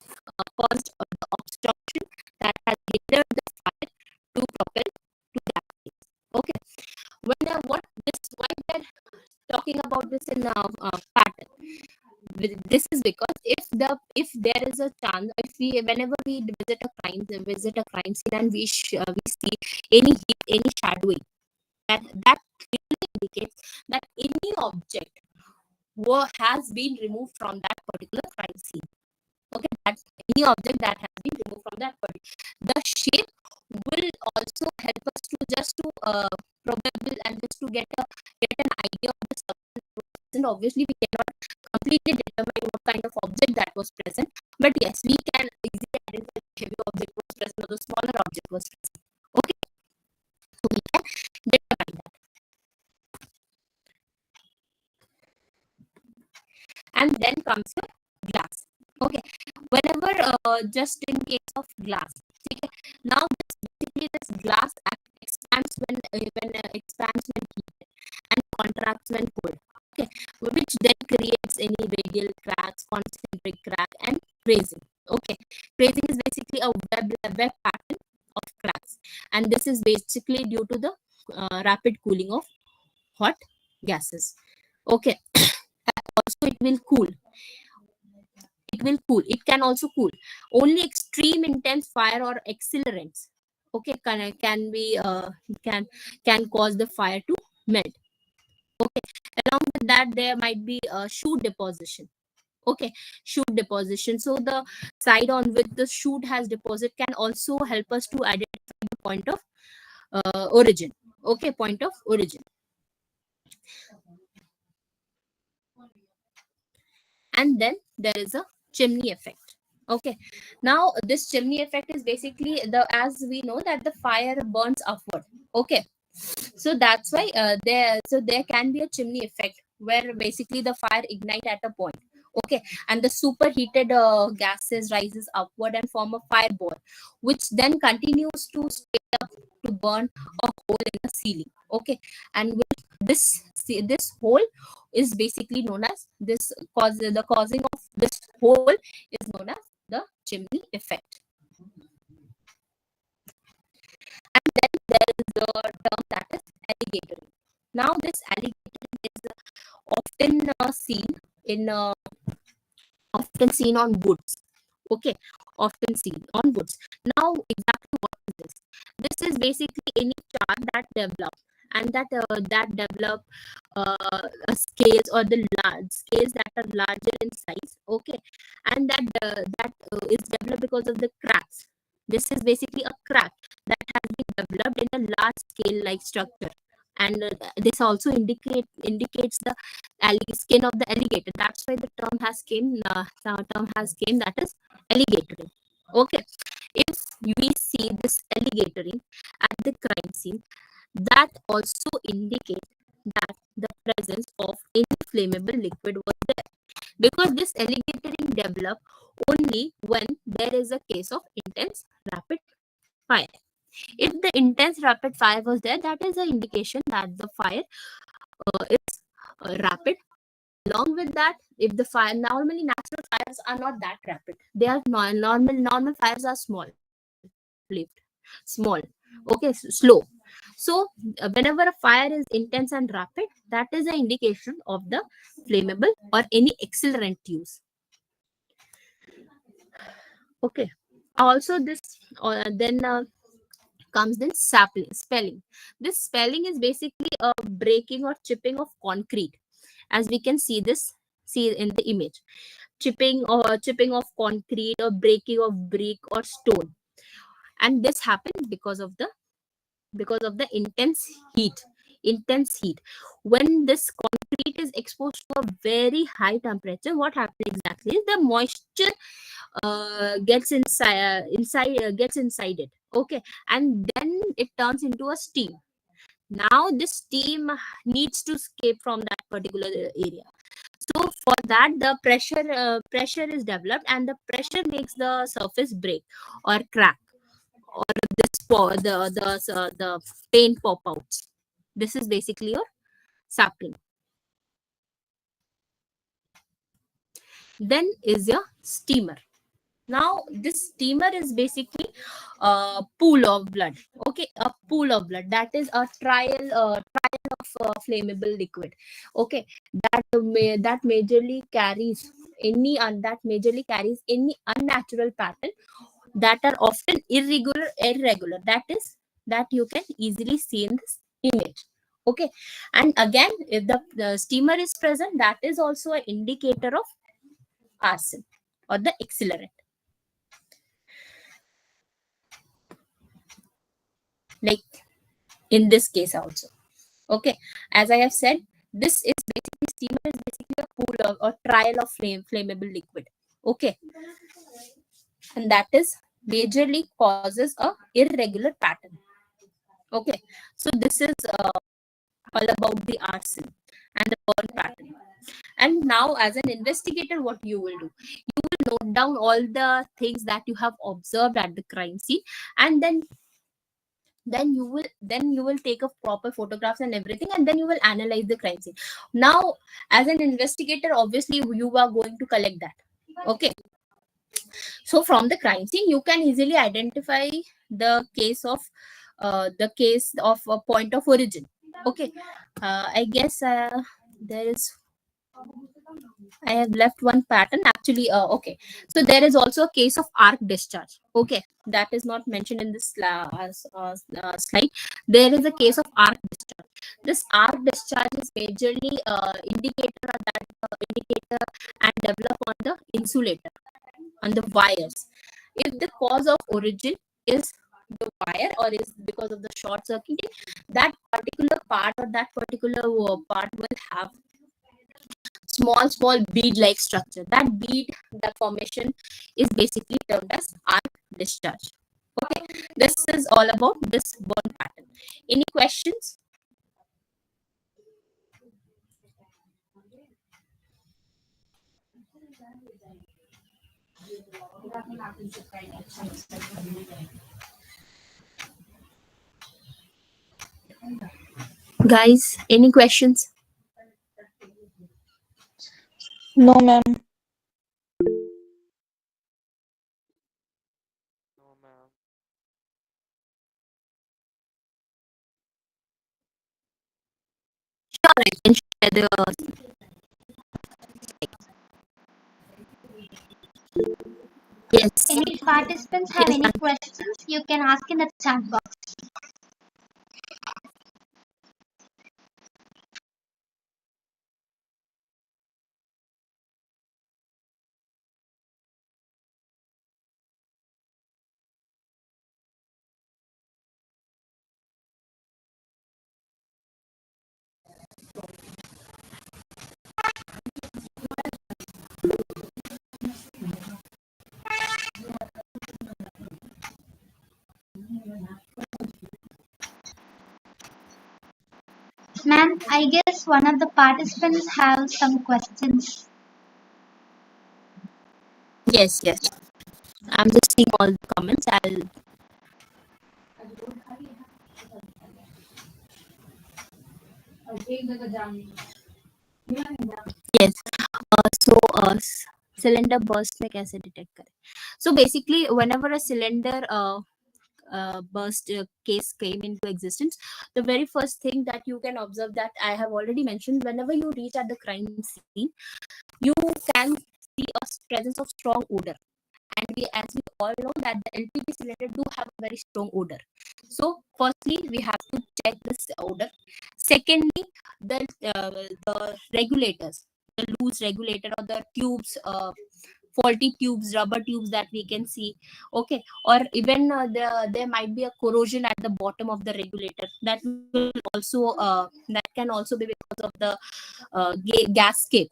caused the obstruction, that has hindered the fire to propel to that place. Okay, why we're talking about this in pattern? This is because if there is a chance, whenever we visit a crime scene, and we see any heat, any shadowing, that clearly indicates that any object has been removed from that particular crime scene. Okay, that any object that has been removed from that particular, the shape will also help us to probable, and just to get an idea of the substance. And obviously we cannot completely determine what kind of object that was present, but yes, we can easily identify the heavy object was present or the smaller object was present. Okay, so we can determine that. And then comes the glass. Okay, whenever just in case of glass. Okay, now this glass expands when expands when heated and contracts when cold. Okay, which then creates any radial cracks, concentric crack, and raising. Okay, raising is basically a web pattern of cracks, and this is basically due to the rapid cooling of hot gases. Okay, also it will cool. It can also cool. Only extreme intense fire or accelerants, okay, can be can cause the fire to melt. Okay, along with that there might be a shoot deposition. Okay, shoot deposition. So the side on which the shoot has deposit can also help us to identify the point of origin. Okay, point of origin. And then there is a chimney effect. Okay, now this chimney effect is basically as we know that the fire burns upward. Okay, so that's why there can be a chimney effect where basically the fire ignite at a point. Okay, and the superheated gases rises upward and form a fireball, which then continues to straight up to burn a hole in the ceiling. Okay, and with this hole is basically known as the causing of this hole is known as the chimney effect. And then there is the term that is alligatoring. Now this alligatoring is in often seen on woods. Okay, often seen on woods. Now exactly what is this? This is basically any chart that develop and that develop scales or the large scales that are larger in size. Okay, and that is developed because of the cracks. This is basically a crack that has been developed in a large scale like structure, and this also indicates the skin of the alligator. That's why the term has came that is alligatoring. Okay, if we see this alligatoring at the crime scene, that also indicates that the presence of any flammable liquid was there, because this alligatoring develop only when there is a case of intense rapid fire. If the intense rapid fire was there, that is an indication that the fire is rapid. Along with that, if the fire, normally natural fires are not that rapid, they are normal fires are lived, small. Okay, slow. So whenever a fire is intense and rapid, that is an indication of the flammable or any accelerant use. Okay, also this then comes then spelling. This spelling is basically a breaking or chipping of concrete, as we can see in the image. Chipping of concrete or breaking of brick or stone, and this happens because of the intense heat. When this concrete is exposed to a very high temperature, what happens exactly is the moisture gets inside it. Okay, and then it turns into a steam. Now this steam needs to escape from that particular area. So for that the pressure is developed, and the pressure makes the surface break or crack, or the paint pop outs. This is basically your sapling. Then is your steamer. Now this steamer is basically a pool of blood. Okay, a pool of blood, that is a trial of flammable liquid. Okay, that majorly carries any unnatural pattern that are often irregular, that you can easily see in this image. Okay, and again if the steamer is present, that is also an indicator of arson or the accelerant, like in this case also. Okay, as I have said, this is basically steamer is basically a pool of or trial of flammable liquid. Okay, and that is majorly causes a irregular pattern. Okay, so this is all about the arson and the burn pattern. And now as an investigator, what you will do, you will note down all the things that you have observed at the crime scene, and then you will take a proper photographs and everything, and then you will analyze the crime scene. Now, as an investigator, obviously you are going to collect that. Okay, so from the crime scene you can easily identify the case of a point of origin. Okay, I guess there is I have left one pattern actually. Okay, so there is also a case of arc discharge. Okay, that is not mentioned in this slide. There is a case of arc discharge. This arc discharge is majorly indicator and develop on the insulator, on the wires. If the cause of origin is the wire or is because of the short circuiting, that particular part or that particular part will have small bead like structure. That bead, that formation is basically termed as arc discharge. Okay, this is all about this burn pattern. Any questions? Guys, any questions? No, ma'am. No, ma'am. Sure, I can share the. Yes, Any participants have yes, any questions, you can ask in the chat box. Ma'am, I guess one of the participants have some questions. yes. I'm just seeing all the comments. I'll. Yes. Cylinder burst में कैसे detect करें? So basically, whenever a cylinder burst case came into existence, the very first thing that you can observe, that I have already mentioned, whenever you reach at the crime scene, you can see a presence of strong odor. And as we all know, that the LPG cylinder do have a very strong odor. So firstly, we have to check this odor. Secondly, the regulators, the loose regulator or the tubes, faulty tubes, rubber tubes that we can see. Okay, or even there might be a corrosion at the bottom of the regulator. That can also be because of the gasket.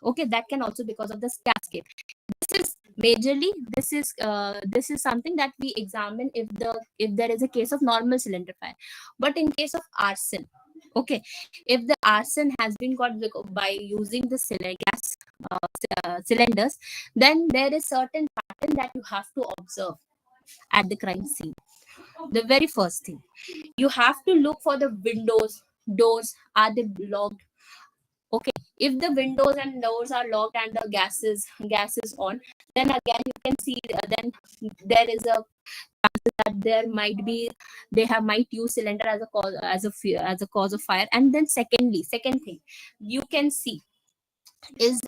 Okay, that can also because of the gasket. This is majorly, this is something that we examine if there is a case of normal cylinder fire. But in case of arson, okay, if the arson has been got by using the cylinders, then there is certain pattern that you have to observe at the crime scene. The very first thing, you have to look for the windows, doors, are they locked? Okay, if the windows and doors are locked and the gas is on, then again you can see, then there is a chances that there might be, might use cylinder as a cause, as a cause of fire. And then second thing you can see is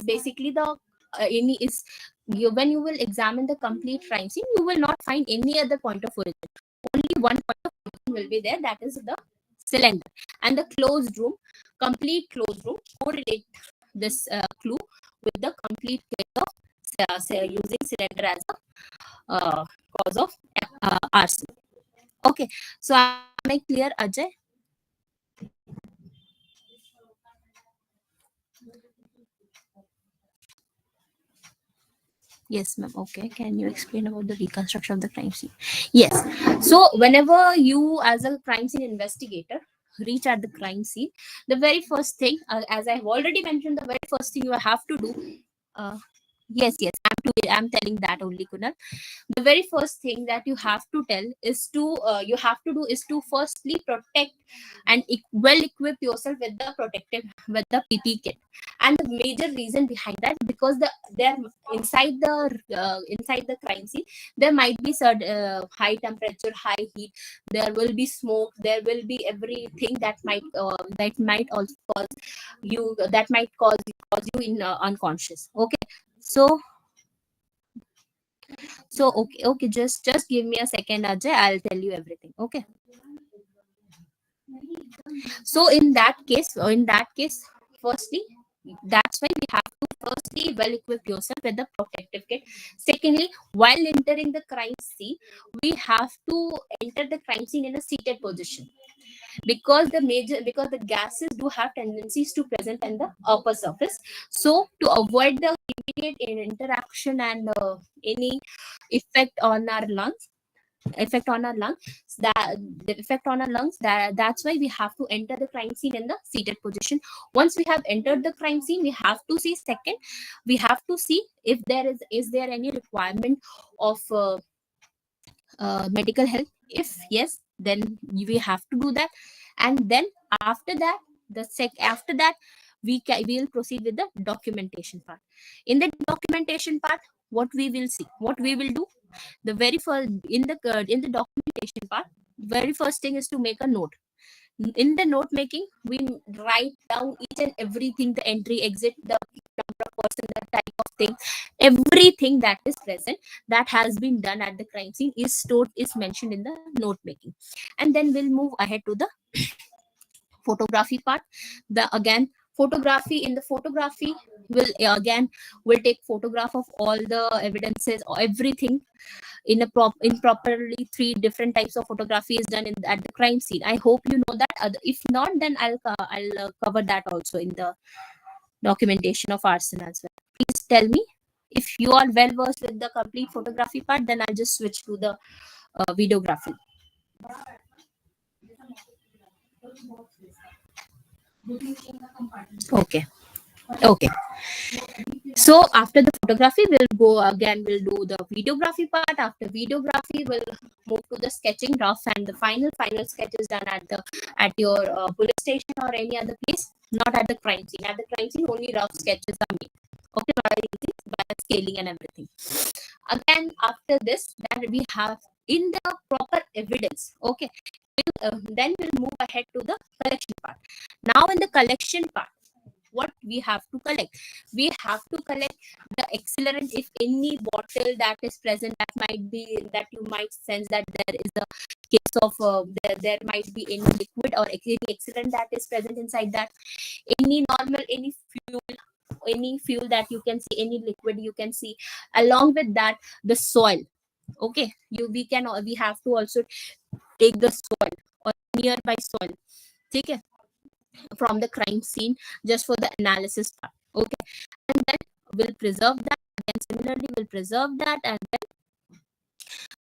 basically the any is you when you will examine the complete crime scene, you will not find any other point of origin. Only one point of origin will be there, that is the cylinder. And the closed room, complete closed room, correlate this clue with the complete case of using cylinder as a cause of arson. Okay, so am I clear, Ajay? Yes, ma'am. Okay. Can you explain about the reconstruction of the crime scene? Yes. So, whenever you, as a crime scene investigator, reach at the crime scene, the very first thing, as I have already mentioned, the very first thing you have to do. Uh, Yes, yes, I'm telling that only, Kunal. The very first thing that you have to tell is to you have to do is to firstly protect and well equip yourself with the protective, with the PP kit. And the major reason behind that, because there inside the crime scene there might be certain high temperature, high heat, there will be smoke, there will be everything that might also cause you, that might cause you in unconscious. Okay, so okay, just give me a second, Ajay. I'll tell you everything. Okay. So in that case, firstly, that's why we have to firstly well equip yourself with the protective kit. Secondly, while entering the crime scene, we have to enter the crime scene in a seated position, because the gases do have tendencies to present in the upper surface. So to avoid the immediate interaction and any effect on our lungs, effect on our lungs that the effect on our lungs, that's why we have to enter the crime scene in the seated position. Once we have entered the crime scene, we have to see, second, we have to see if is there any requirement of medical help. If yes, then we have to do that. And then after that, after that, we will proceed with the documentation part. In the documentation part, what we will see, what we will do, the very first, in the documentation part, very first thing is to make a note. In the note making, we write down each and everything, the entry, exit, the number of person, the type of thing, everything that is present, that has been done at the crime scene is stored, is mentioned in the note making. And then we'll move ahead to the photography part. The again, photography, in the photography, will again, will take photograph of all the evidences or everything in a in properly. Three different types of photography is done at the crime scene. I hope you know that. If not, then I'll cover that also in the documentation of arson as well. Please tell me if you are well versed with the complete photography part, then I'll just switch to the videography. Okay. Okay. So after the photography, we'll go again, we'll do the videography part. After videography, we'll move to the sketching rough, and the final sketch is done at your police station or any other place, not at the crime scene. At the crime scene, only rough sketches are made. Okay, by using by scaling and everything. Again, after this, that we have in the proper evidence. Okay, then we'll move ahead to the collection part. Now, in the collection part, what we have to collect, we have to collect the accelerant. If any bottle that is present, that might be, that you might sense that there is a case of there might be any liquid or any accelerant that is present inside that, any normal, any fuel that you can see, any liquid you can see, along with that, the soil. Okay, we have to also take the soil or nearby soil, okay, from the crime scene, just for the analysis part. Okay, and then we'll preserve that. Again, similarly, we'll preserve that, and then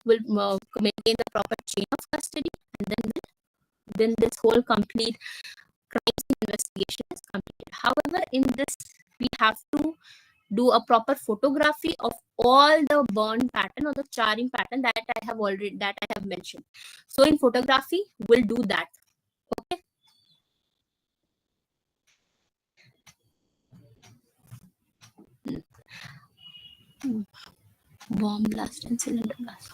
we'll maintain the proper chain of custody, and then this whole complete crime scene investigation is completed. However, in this, we have to do a proper photography of all the burn pattern or the charring pattern that I have mentioned. So in photography, we'll do that. Okay. Bomb blast and cylinder blast.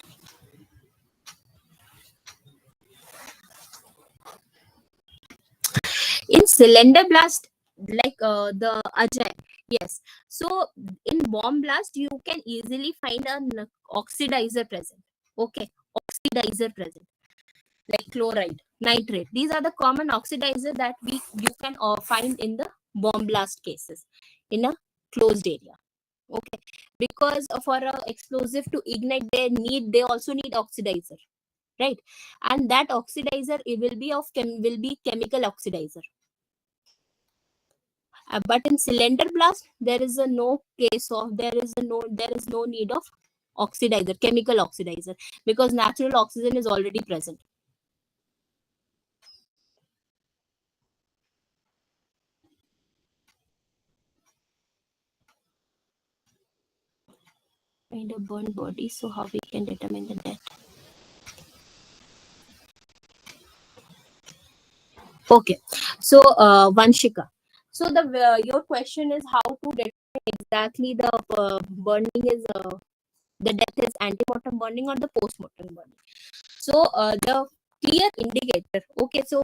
In cylinder blast, like the Ajay, yes. So in bomb blast, you can easily find an oxidizer present. Okay, oxidizer present, like chloride, nitrate. These are the common oxidizer that you can find in the bomb blast cases in a closed area. Okay, because for a explosive to ignite, they also need oxidizer, right? And that oxidizer, it will be will be chemical oxidizer. But in cylinder blast, there is a no case of, there is no need of oxidizer, chemical oxidizer, because natural oxygen is already present. Find a burned body, so how we can determine the death? Okay, so Vanshika, so the your question is how to determine exactly the burning is the death is antemortem burning or the postmortem burning. So the clear indicator, okay, so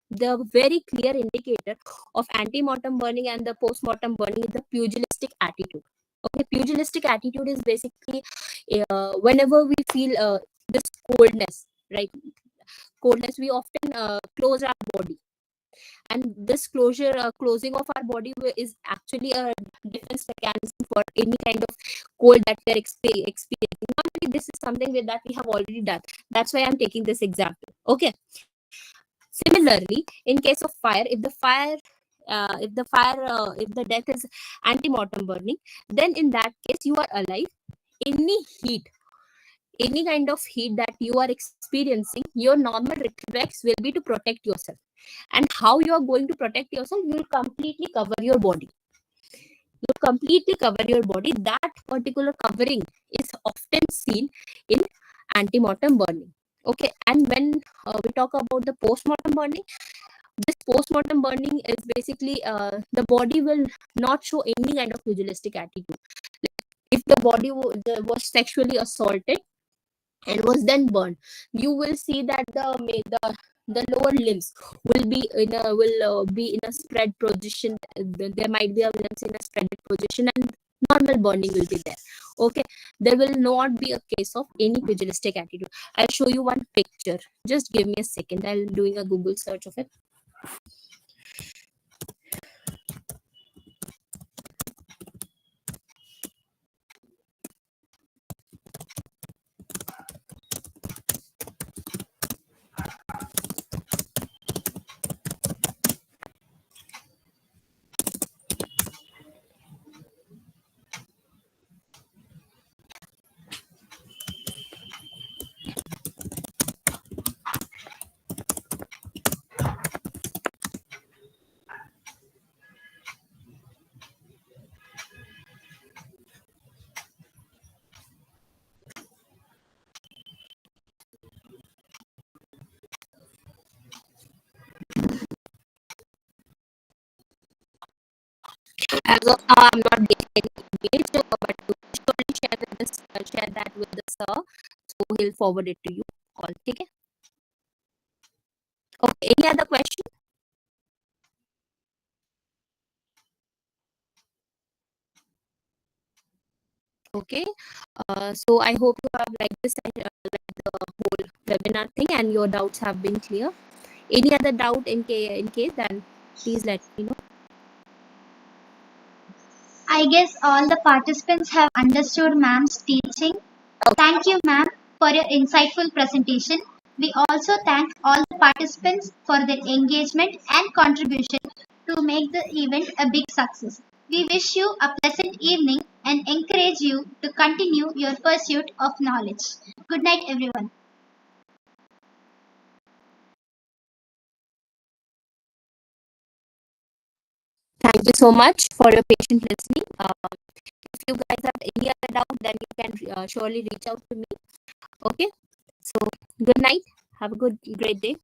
the very clear indicator of antemortem burning and the postmortem burning is the pugilistic attitude. Okay, pugilistic attitude is basically whenever we feel this coldness, right? Coldness, we often close our body, and this closing of our body is actually a defense mechanism for any kind of cold that we are experiencing. Normally this is something that we have already done. That's why I'm taking this example. Okay, similarly, in case of fire, if the death is antemortem burning, then in that case you are alive. Any heat, any kind of heat that you are experiencing, your normal reflex will be to protect yourself. And how you are going to protect yourself? You will completely cover your body. You completely cover your body. That particular covering is often seen in antemortem burning. Okay, and when we talk about the postmortem burning, this postmortem burning is basically the body will not show any kind of pugilistic attitude. If the body was sexually assaulted and was then burned, you will see that the lower limbs will be in a spread position. There might be a limbs in a spread position, and normal burning will be there. Okay, there will not be a case of any pugilistic attitude. I'll show you one picture. Just give me a second. I'm doing a Google search of it. As of now, I'm not getting any email, so but surely share that with the sir, so he'll forward it to you. All okay. Okay. Any other question? Okay. So I hope you have liked this and like the whole webinar thing, and your doubts have been clear. Any other doubt in case, then please let me know. I guess all the participants have understood ma'am's teaching. Thank you, ma'am, for your insightful presentation. We also thank all the participants for their engagement and contribution to make the event a big success. We wish you a pleasant evening and encourage you to continue your pursuit of knowledge. Good night, everyone. Thank you so much for your patient listening. If you guys have any other doubt, then you can surely reach out to me. Okay. So good night. Have a great day.